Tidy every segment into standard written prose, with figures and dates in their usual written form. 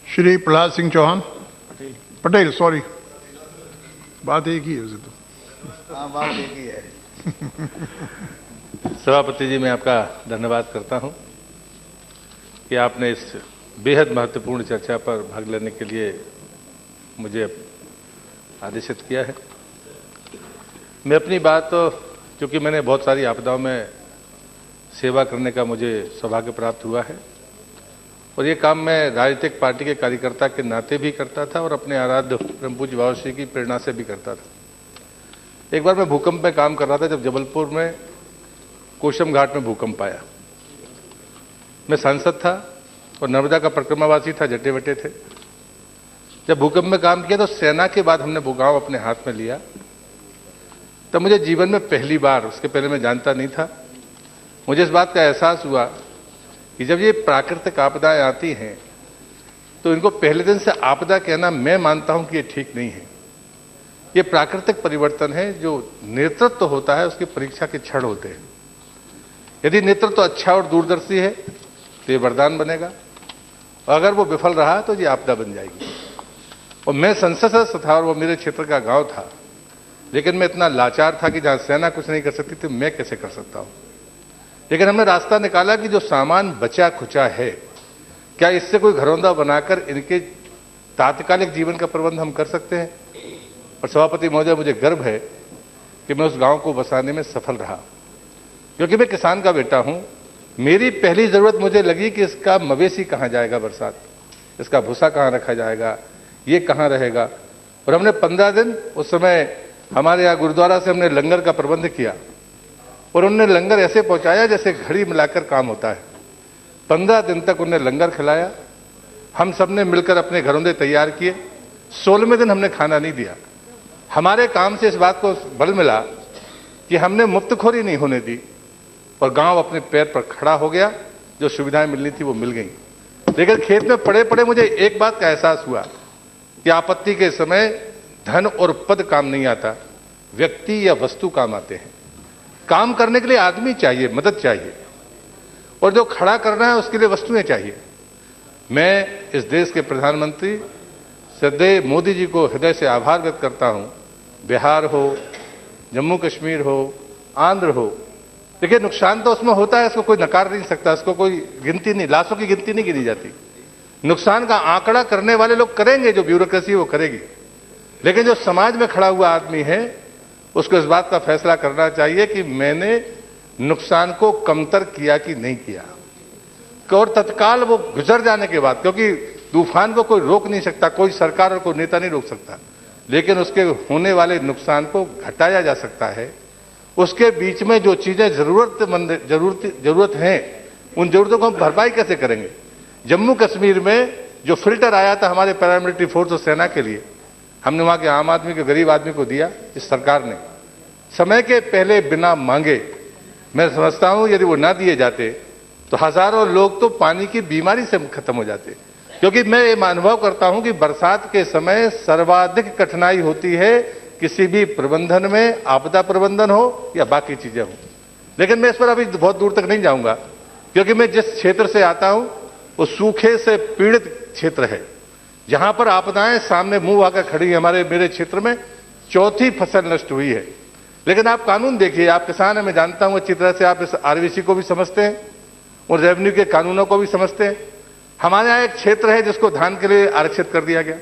Shri Prahlad Singh Chauhan Patel, sorry, बात एक ही है उसे तो। हाँ, बात एक ही है। सभापति जी, मैं आपका धन्यवाद करता हूं कि आपने इस बेहद महत्वपूर्ण चर्चा पर भाग लेने के लिए मुझे आदेशित किया है। मैं अपनी बात, चूंकि मैंने बहुत सारी आपदाओं में सेवा करने का मुझे सौभाग्य प्राप्त हुआ है और ये काम मैं राजनीतिक पार्टी के कार्यकर्ता के नाते भी करता था और अपने आराध्य परम पूज्य बाबा श्री की प्रेरणा से भी करता था। एक बार मैं भूकंप में काम कर रहा था जब जबलपुर में कोशम घाट में भूकंप आया। मैं सांसद था और नर्मदा का परिक्रमावासी था, जटे वटे थे। जब भूकंप में काम किया तो सेना के बाद हमने वो गांव अपने हाथ में लिया। तब मुझे जीवन में पहली बार, उसके पहले मैं जानता नहीं था, मुझे इस बात का एहसास हुआ कि जब ये प्राकृतिक आपदाएं आती हैं तो इनको पहले दिन से आपदा कहना मैं मानता हूं कि ये ठीक नहीं है। ये प्राकृतिक परिवर्तन है। जो नेतृत्व होता है उसकी परीक्षा के क्षण होते हैं। यदि नेतृत्व अच्छा और दूरदर्शी है तो ये वरदान बनेगा और अगर वो विफल रहा तो ये आपदा बन जाएगी। और मैं संसद सदस्य था और वो मेरे क्षेत्र का गांव था, लेकिन मैं इतना लाचार था कि जहां सेना कुछ नहीं कर सकती थी मैं कैसे कर सकता हूं। लेकिन हमने रास्ता निकाला कि जो सामान बचा खुचा है, क्या इससे कोई घरौंदा बनाकर इनके तात्कालिक जीवन का प्रबंध हम कर सकते हैं। और सभापति महोदय, मुझे गर्व है कि मैं उस गांव को बसाने में सफल रहा, क्योंकि मैं किसान का बेटा हूं। मेरी पहली जरूरत मुझे लगी कि इसका मवेशी कहां जाएगा, बरसात, इसका भूसा कहां रखा जाएगा, ये कहां रहेगा। और हमने 15 दिन, उस समय हमारे यहाँ गुरुद्वारा से हमने लंगर का प्रबंध किया और उन्होंने लंगर ऐसे पहुंचाया जैसे घड़ी मिलाकर काम होता है। 15 दिन तक उन्होंने लंगर खिलाया। हम सब ने मिलकर अपने घरौंदे तैयार किए। 16वें दिन हमने खाना नहीं दिया। हमारे काम से इस बात को बल मिला कि हमने मुफ्तखोरी नहीं होने दी और गांव अपने पैर पर खड़ा हो गया। जो सुविधाएं मिलनी थी वो मिल गई। लेकिन खेत में पड़े पड़े मुझे एक बात का एहसास हुआ कि आपत्ति के समय धन और पद काम नहीं आता, व्यक्ति या वस्तु काम आते हैं। काम करने के लिए आदमी चाहिए, मदद चाहिए, और जो खड़ा करना है उसके लिए वस्तुएं चाहिए। मैं इस देश के प्रधानमंत्री श्रद्धेय मोदी जी को हृदय से आभार व्यक्त करता हूं। बिहार हो, जम्मू कश्मीर हो, आंध्र हो, देखिए नुकसान तो उसमें होता है, इसको कोई नकार नहीं सकता, इसको कोई गिनती नहीं, लाशों की गिनती नहीं गिनी जाती। नुकसान का आंकड़ा करने वाले लोग करेंगे, जो ब्यूरोक्रेसी वो करेगी। लेकिन जो समाज में खड़ा हुआ आदमी है उसको इस बात का फैसला करना चाहिए कि मैंने नुकसान को कमतर किया कि नहीं किया। और तत्काल वो गुजर जाने के बाद, क्योंकि तूफान को कोई रोक नहीं सकता, कोई सरकार और कोई नेता नहीं रोक सकता, लेकिन उसके होने वाले नुकसान को घटाया जा सकता है। उसके बीच में जो चीजें जरूरत हैं, उन जरूरतों को हम भरपाई कैसे करेंगे। जम्मू कश्मीर में जो फिल्टर आया था हमारे पैरामिलिट्री फोर्स और सेना के लिए, हमने वहां के आम आदमी के, गरीब आदमी को दिया। इस सरकार ने समय के पहले बिना मांगे, मैं समझता हूं यदि वो ना दिए जाते तो हजारों लोग तो पानी की बीमारी से खत्म हो जाते। क्योंकि मैं ये अनुभव करता हूं कि बरसात के समय सर्वाधिक कठिनाई होती है किसी भी प्रबंधन में, आपदा प्रबंधन हो या बाकी चीजें हो। लेकिन मैं इस पर अभी बहुत दूर तक नहीं जाऊंगा, क्योंकि मैं जिस क्षेत्र से आता हूं वो सूखे से पीड़ित क्षेत्र है, जहां पर आपदाएं सामने मुंह आकर खड़ी है। मेरे क्षेत्र में चौथी फसल नष्ट हुई है। लेकिन आप कानून देखिए, आप किसान हैं, मैं जानता हूं अच्छी तरह से, आप इस आरवीसी को भी समझते हैं और रेवेन्यू के कानूनों को भी समझते हैं। हमारे यहाँ एक क्षेत्र है जिसको धान के लिए आरक्षित कर दिया गया।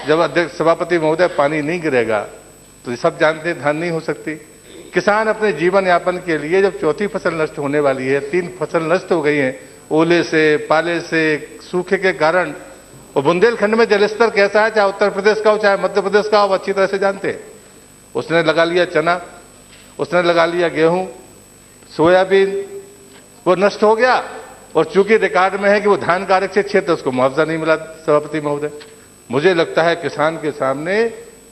जब अध्यक्ष सभापति महोदय पानी नहीं गिरेगा तो सब जानते हैं धान नहीं हो सकती। किसान अपने जीवन यापन के लिए जब चौथी फसल नष्ट होने वाली है, 3 फसल नष्ट हो गई हैं ओले से, पाले से, सूखे के कारण। और बुंदेलखंड में जलस्तर कैसा है, चाहे उत्तर प्रदेश का हो चाहे मध्य प्रदेश का हो, अच्छी तरह से जानते हैं। उसने लगा लिया चना, उसने लगा लिया गेहूं, सोयाबीन, वो नष्ट हो गया। और चूंकि रिकॉर्ड में है कि वो धान का आरक्षित क्षेत्र, उसको मुआवजा नहीं मिला। सभापति महोदय, मुझे लगता है किसान के सामने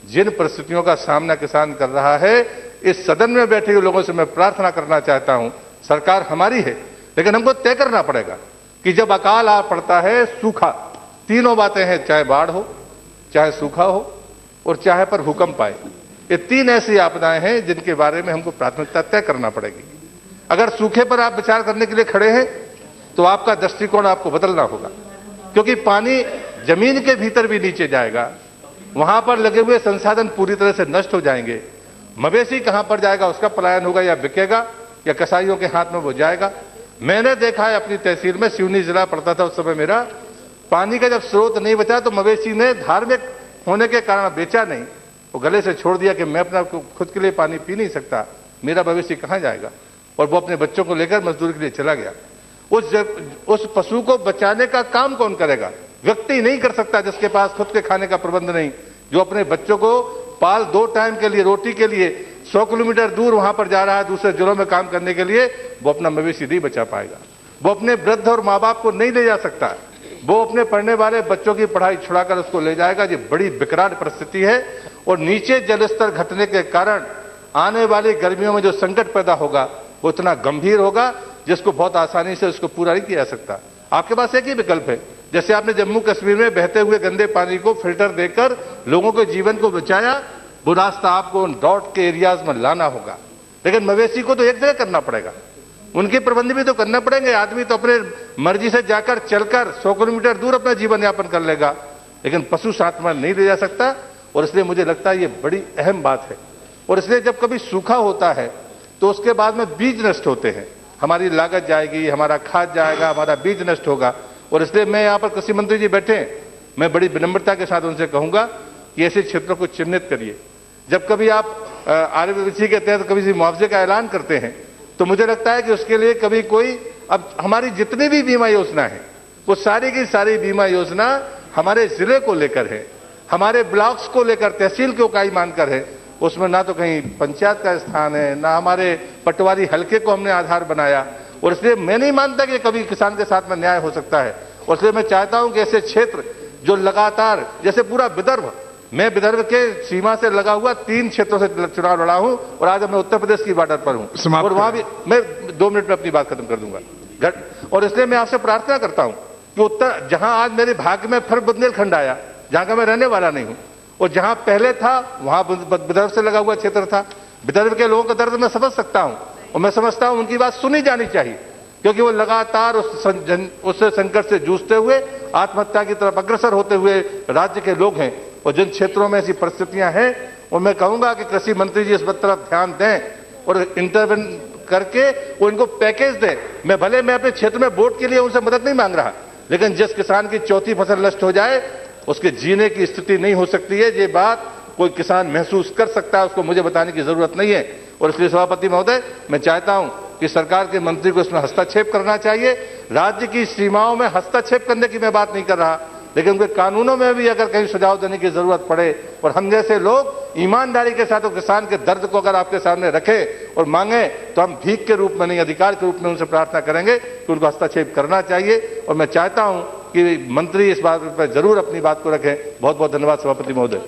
जिन परिस्थितियों का सामना किसान कर रहा है, इस सदन में बैठे हुए लोगों से मैं प्रार्थना करना चाहता हूं, सरकार हमारी है, लेकिन हमको तय करना पड़ेगा कि जब अकाल आ पड़ता है, सूखा, तीनों बातें हैं, चाहे बाढ़ हो, चाहे सूखा हो और चाहे पर भूकंप आए, ये 3 ऐसी आपदाएं हैं जिनके बारे में हमको प्राथमिकता तय करना पड़ेगी। अगर सूखे पर आप विचार करने के लिए खड़े हैं तो आपका दृष्टिकोण आपको बदलना होगा, क्योंकि पानी जमीन के भीतर भी नीचे जाएगा, वहां पर लगे हुए संसाधन पूरी तरह से नष्ट हो जाएंगे। मवेशी कहां पर जाएगा, उसका पलायन होगा या बिकेगा या कसाईयों के हाथ में वो जाएगा। मैंने देखा है अपनी तहसील में, सिवनी जिला पड़ता था उस समय मेरा, पानी का जब स्रोत नहीं बचा तो मवेशी ने धार्मिक होने के कारण बेचा नहीं, वो गले से छोड़ दिया कि मैं अपना खुद के लिए पानी पी नहीं सकता, मेरा मवेशी कहां जाएगा, और वो अपने बच्चों को लेकर मजदूरी के लिए चला गया। उस पशु को बचाने का काम कौन करेगा? व्यक्ति नहीं कर सकता जिसके पास खुद के खाने का प्रबंध नहीं, जो अपने बच्चों को पाल 2 टाइम के लिए रोटी के लिए 100 किलोमीटर दूर वहां पर जा रहा है दूसरे जिलों में काम करने के लिए, वो अपना मवेशी नहीं बचा पाएगा। वो अपने वृद्ध और माँ बाप को नहीं ले जा सकता, वो अपने पढ़ने वाले बच्चों की पढ़ाई छुड़ाकर उसको ले जाएगा। ये बड़ी विकराल परिस्थिति है और नीचे जलस्तर घटने के कारण आने वाली गर्मियों में जो संकट पैदा होगा वो इतना गंभीर होगा जिसको बहुत आसानी से उसको पूरा नहीं किया जा सकता। आपके पास एक ही विकल्प है, जैसे आपने जम्मू कश्मीर में बहते हुए गंदे पानी को फिल्टर देकर लोगों के जीवन को बचाया, वो रास्ता आपको ड्राउट के एरियाज में लाना होगा। लेकिन मवेशी को तो एक जगह करना पड़ेगा, उनके प्रबंध भी तो करना पड़ेंगे। आदमी तो अपने मर्जी से जाकर चलकर 100 किलोमीटर दूर अपना जीवन यापन कर लेगा, लेकिन पशु साथ में नहीं ले जा सकता। और इसलिए मुझे लगता है ये बड़ी अहम बात है। और इसलिए जब कभी सूखा होता है तो उसके बाद में बीज नष्ट होते हैं, हमारी लागत जाएगी, हमारा खाद जाएगा, हमारा बीज नष्ट होगा। और इसलिए मैं यहाँ पर कृषि मंत्री जी बैठे हैं, मैं बड़ी विनम्रता के साथ उनसे कहूंगा कि ऐसे क्षेत्रों को चिन्हित करिए। जब कभी आप आर्यवृत्ति के तहत कभी मुआवजे का ऐलान करते हैं तो मुझे लगता है कि उसके लिए कभी कोई, अब हमारी जितनी भी बीमा योजना है वो सारी की सारी बीमा योजना हमारे जिले को लेकर है, हमारे ब्लॉक्स को लेकर, तहसील को इकाई मानकर है। उसमें ना तो कहीं पंचायत का स्थान है, ना हमारे पटवारी हल्के को हमने आधार बनाया। और इसलिए मैं नहीं मानता कि कभी किसान के साथ में न्याय हो सकता है। और इसलिए मैं चाहता हूं कि ऐसे क्षेत्र जो लगातार, जैसे पूरा विदर्भ, मैं विदर्भ के सीमा से लगा हुआ 3 क्षेत्रों से चुनाव लड़ा हूं और आज मैं उत्तर प्रदेश की बॉर्डर पर हूं और वहां भी मैं 2 मिनट में अपनी बात खत्म कर दूंगा। और इसलिए मैं आपसे प्रार्थना करता हूं कि उत्तर, जहां आज मेरे भाग्य में फिर बुंदेलखंड आया, जहां का मैं रहने वाला नहीं हूं, और जहां पहले था वहां विदर्भ से लगा हुआ क्षेत्र था, विदर्भ के लोगों का दर्द मैं समझ सकता हूं और मैं समझता हूं उनकी बात सुनी जानी चाहिए, क्योंकि वो लगातार उस संकट से जूझते हुए आत्महत्या की तरफ अग्रसर होते हुए राज्य के लोग हैं। और जिन क्षेत्रों में ऐसी परिस्थितियां हैं, और मैं कहूंगा कि कृषि मंत्री जी इस तरफ ध्यान दें और इंटरवेन करके वो इनको पैकेज दें। मैं अपने क्षेत्र में वोट के लिए उनसे मदद नहीं मांग रहा, लेकिन जिस किसान की चौथी फसल नष्ट हो जाए उसके जीने की स्थिति नहीं हो सकती है, ये बात कोई किसान महसूस कर सकता है, उसको मुझे बताने की जरूरत नहीं है। और इसलिए सभापति महोदय, मैं चाहता हूं कि सरकार के मंत्री को इसमें हस्तक्षेप करना चाहिए। राज्य की सीमाओं में हस्तक्षेप करने की मैं बात नहीं कर रहा, लेकिन उनके कानूनों में भी अगर कहीं सुझाव देने की जरूरत पड़े और हम जैसे लोग ईमानदारी के साथ किसान के दर्द को अगर आपके सामने रखें और मांगे, तो हम भीख के रूप में नहीं, अधिकार के रूप में उनसे प्रार्थना करेंगे कि उनको हस्तक्षेप करना चाहिए। और मैं चाहता हूं कि मंत्री इस बात पर जरूर अपनी बात को रखें। बहुत बहुत धन्यवाद सभापति महोदय।